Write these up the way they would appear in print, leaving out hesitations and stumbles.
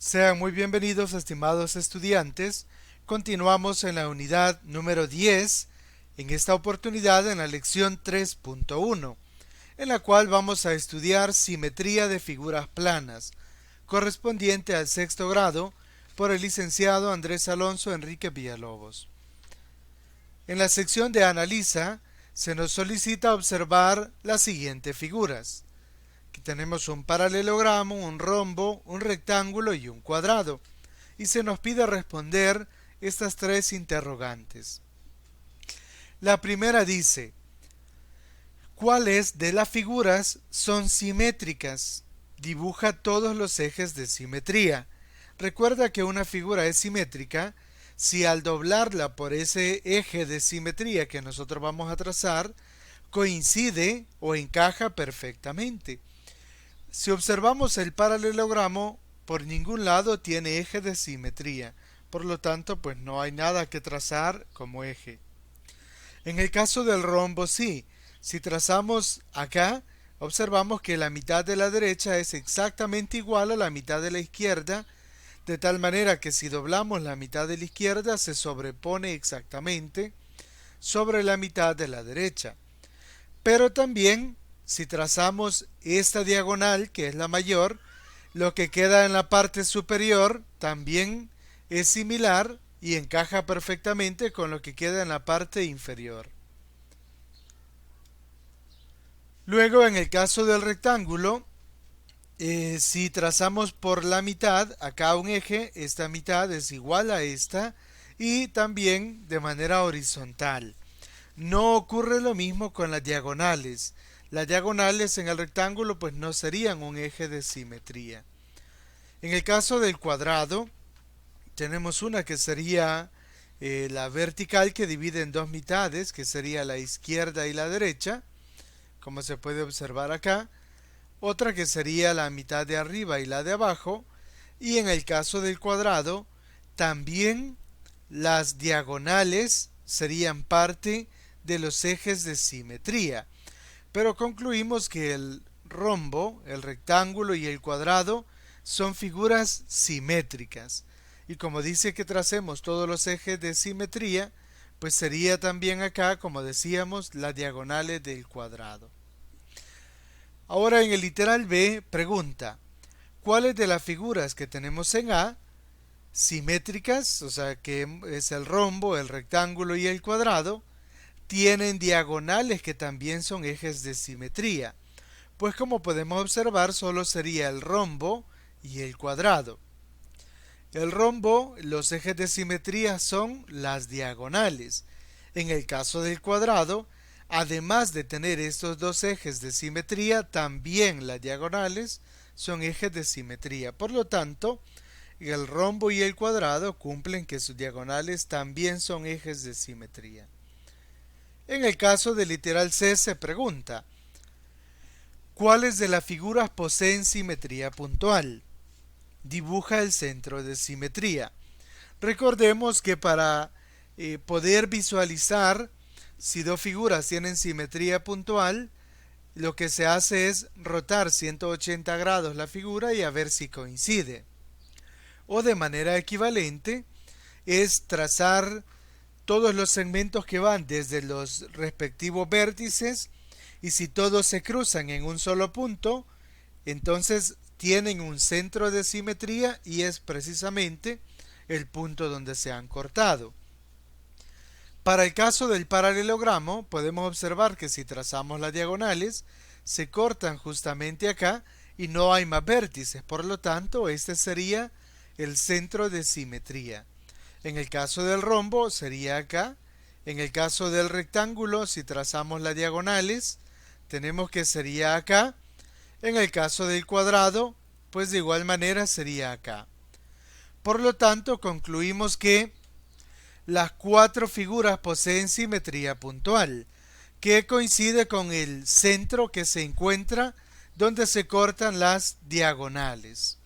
Sean muy bienvenidos, estimados estudiantes. Continuamos en la unidad número 10, en esta oportunidad en la lección 3.1, en la cual vamos a estudiar simetría de figuras planas, correspondiente al sexto grado, por el licenciado Andrés Alonso Enrique Villalobos. En la sección de Analiza, se nos solicita observar las siguientes figuras. Aquí tenemos un paralelogramo, un rombo, un rectángulo y un cuadrado. Y se nos pide responder estas tres interrogantes. La primera dice, ¿cuáles de las figuras son simétricas? Dibuja todos los ejes de simetría. Recuerda que una figura es simétrica si al doblarla por ese eje de simetría que nosotros vamos a trazar, coincide o encaja perfectamente. Si observamos el paralelogramo, por ningún lado tiene eje de simetría, por lo tanto, pues no hay nada que trazar como eje. En el caso del rombo, sí. Si trazamos acá, observamos que la mitad de la derecha es exactamente igual a la mitad de la izquierda, de tal manera que si doblamos la mitad de la izquierda se sobrepone exactamente sobre la mitad de la derecha. Pero también, si trazamos esta diagonal, que es la mayor, lo que queda en la parte superior también es similar y encaja perfectamente con lo que queda en la parte inferior. Luego, en el caso del rectángulo, si trazamos por la mitad, acá un eje, esta mitad es igual a esta, y también de manera horizontal. No ocurre lo mismo con las diagonales. Las diagonales en el rectángulo pues no serían un eje de simetría. En el caso del cuadrado, tenemos una que sería la vertical que divide en dos mitades, que sería la izquierda y la derecha, como se puede observar acá. Otra que sería la mitad de arriba y la de abajo. Y en el caso del cuadrado, también las diagonales serían parte de los ejes de simetría. Pero concluimos que el rombo, el rectángulo y el cuadrado son figuras simétricas. Y como dice que tracemos todos los ejes de simetría, pues sería también acá, como decíamos, las diagonales del cuadrado. Ahora en el literal B pregunta, ¿cuáles de las figuras que tenemos en A, simétricas, o sea que es el rombo, el rectángulo y el cuadrado, tienen diagonales que también son ejes de simetría? Pues como podemos observar, solo sería el rombo y el cuadrado. El rombo, los ejes de simetría son las diagonales. En el caso del cuadrado, además de tener estos dos ejes de simetría, también las diagonales son ejes de simetría. Por lo tanto, el rombo y el cuadrado cumplen que sus diagonales también son ejes de simetría. En el caso del literal C se pregunta, ¿cuáles de las figuras poseen simetría puntual? Dibuja el centro de simetría. Recordemos que para poder visualizar si dos figuras tienen simetría puntual, lo que se hace es rotar 180 grados la figura y a ver si coincide. O de manera equivalente es trazar todos los segmentos que van desde los respectivos vértices, y si todos se cruzan en un solo punto, entonces tienen un centro de simetría y es precisamente el punto donde se han cortado. Para el caso del paralelogramo, podemos observar que si trazamos las diagonales, se cortan justamente acá y no hay más vértices, por lo tanto, este sería el centro de simetría. En el caso del rombo sería acá. En el caso del rectángulo, si trazamos las diagonales, tenemos que sería acá. En el caso del cuadrado, pues de igual manera sería acá. Por lo tanto, concluimos que las cuatro figuras poseen simetría puntual, que coincide con el centro que se encuentra donde se cortan las diagonales.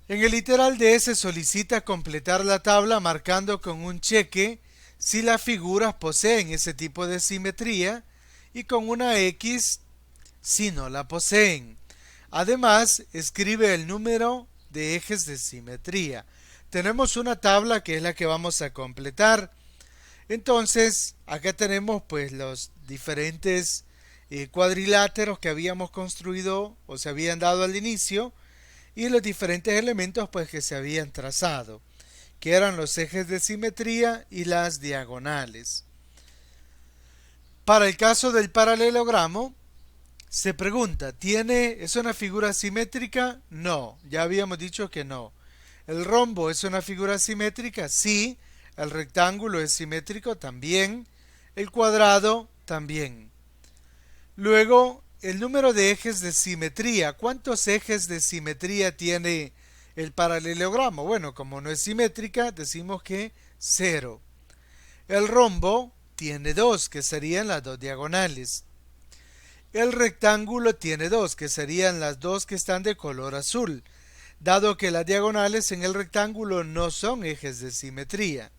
En el literal D se solicita completar la tabla marcando con un cheque si las figuras poseen ese tipo de simetría y con una X si no la poseen. Además, escribe el número de ejes de simetría. Tenemos una tabla que es la que vamos a completar. Entonces, acá tenemos pues los diferentes cuadriláteros que habíamos construido o se habían dado al inicio y los diferentes elementos pues que se habían trazado, que eran los ejes de simetría y las diagonales. Para el caso del paralelogramo, se pregunta, ¿es una figura simétrica? No, ya habíamos dicho que no. ¿El rombo es una figura simétrica? Sí. ¿El rectángulo es simétrico? También. ¿El cuadrado? También. Luego, el número de ejes de simetría. ¿Cuántos ejes de simetría tiene el paralelogramo? Bueno, como no es simétrica, decimos que 0. El rombo tiene 2, que serían las dos diagonales. El rectángulo tiene 2, que serían las dos que están de color azul, dado que las diagonales en el rectángulo no son ejes de simetría.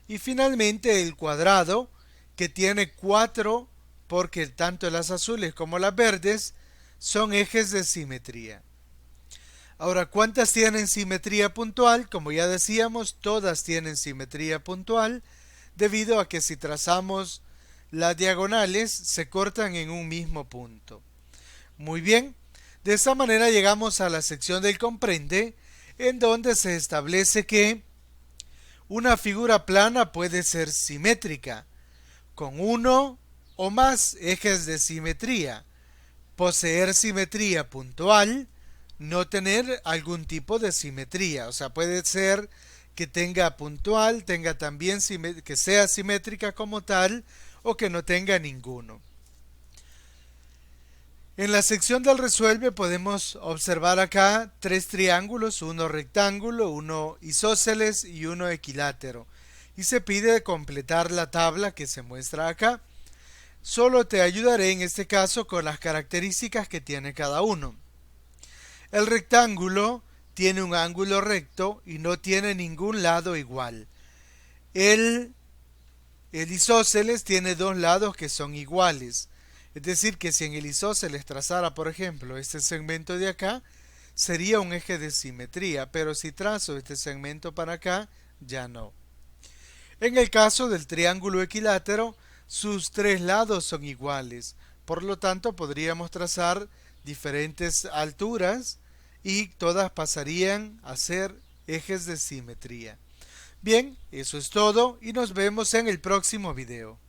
Y finalmente el cuadrado, que tiene 4, porque tanto las azules como las verdes son ejes de simetría. Ahora, ¿cuántas tienen simetría puntual? Como ya decíamos, todas tienen simetría puntual, debido a que si trazamos las diagonales se cortan en un mismo punto. Muy bien, de esta manera llegamos a la sección del comprende, en donde se establece que una figura plana puede ser simétrica, con uno o más ejes de simetría, poseer simetría puntual, no tener algún tipo de simetría. O sea, puede ser que tenga puntual, tenga también que sea simétrica como tal, o que no tenga ninguno. En la sección del resuelve podemos observar acá 3 triángulos, uno rectángulo, uno isósceles y uno equilátero. Y se pide completar la tabla que se muestra acá. Solo te ayudaré en este caso con las características que tiene cada uno. El rectángulo tiene un ángulo recto y no tiene ningún lado igual. El isósceles tiene dos lados que son iguales. Es decir, que si en el isósceles trazara, por ejemplo, este segmento de acá, sería un eje de simetría, pero si trazo este segmento para acá, ya no. En el caso del triángulo equilátero, sus 3 lados son iguales, por lo tanto podríamos trazar diferentes alturas y todas pasarían a ser ejes de simetría. Bien, eso es todo y nos vemos en el próximo video.